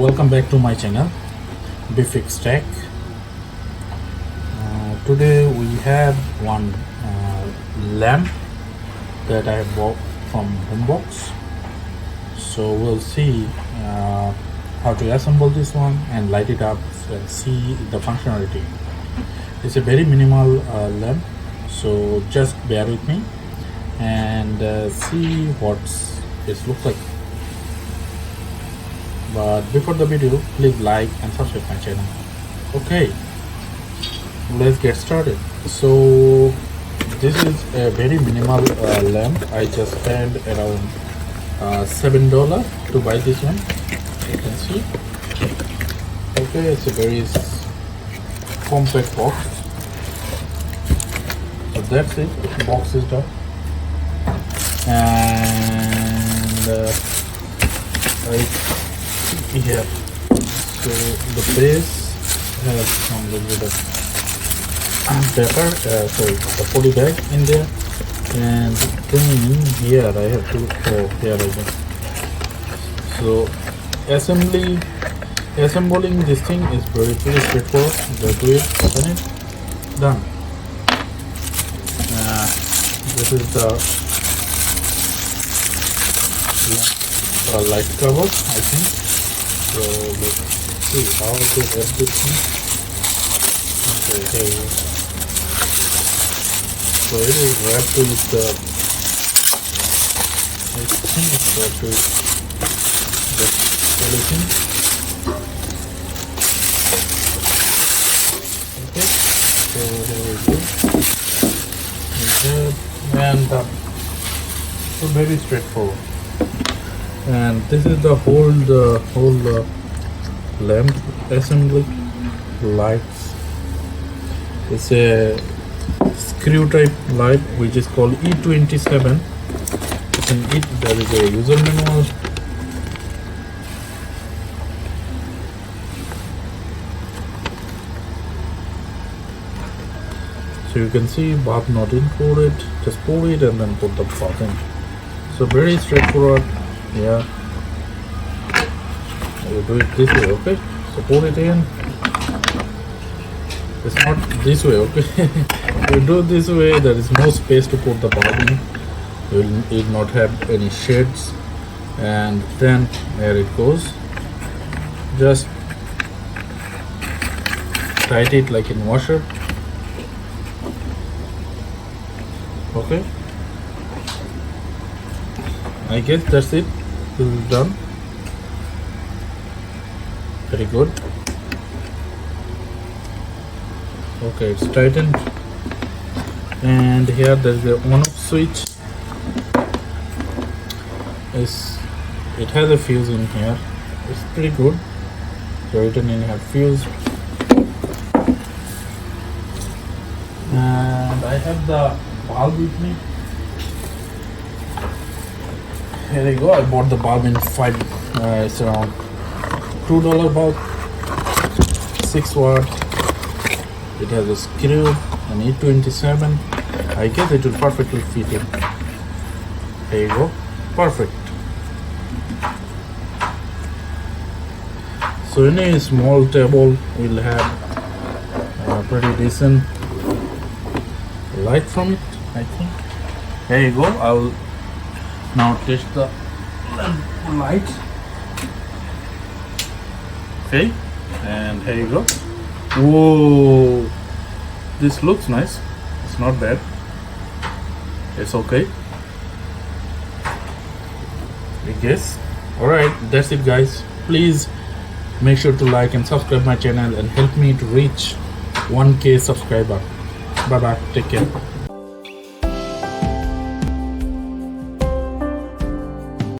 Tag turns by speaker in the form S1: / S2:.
S1: welcome back to my channel Bfix Tech. Today we have one lamp that I bought from Homebox, so we'll see how to assemble this one and light it up and see the functionality. It's a very minimal lamp, so just bear with me and see what it looks like. But before the video, please like and subscribe my channel. Okay, let's get started. So this is a very minimal lamp. I just spent around $7 to buy this one. You can see. Okay, it's a very compact box. So that's it. The box is done, and right here. So the base has some little bit of paper, sorry, the poly bag in there, and then here I have to here I go. So assembling this thing is pretty straightforward. Just do it, open it, done. This is the light cover, I think. So let's see how to add this thing. Okay, here we go. So it is wrapped with the, I think it's wrapped with the polythene. Okay, so here we go. And so very straightforward. And this is the whole lamp assembly. Lights. It's a screw type light which is called E27. In it there is a user manual. So you can see bulb not included. Just pull it and then put the bulb in. So very straightforward. Yeah, you do it this way. Okay, so put it in. It's not this way. Okay. You do it this way, there is no space to put the bulb in. You will not have any shades, and then there it goes. Just tight it like in washer. Okay, I guess that's it. This is done. Very good. Okay, it's tightened, and here there's the on-off switch. It has a fuse in here. It's pretty good. So written in here fuse, and I have the bulb with me. Here you go. I bought the bulb in it's around $2 bulb, 6 watt. It has a screw, an E27. I guess it will perfectly fit in. There you go, perfect. So any small table will have a pretty decent light from it, I think. There you go. I'll now test the light. Okay, and here you go. Whoa, this looks nice. It's not bad. It's okay, I guess. Alright, that's it guys. Please make sure to like and subscribe my channel and help me to reach 1K subscriber. Bye bye, take care.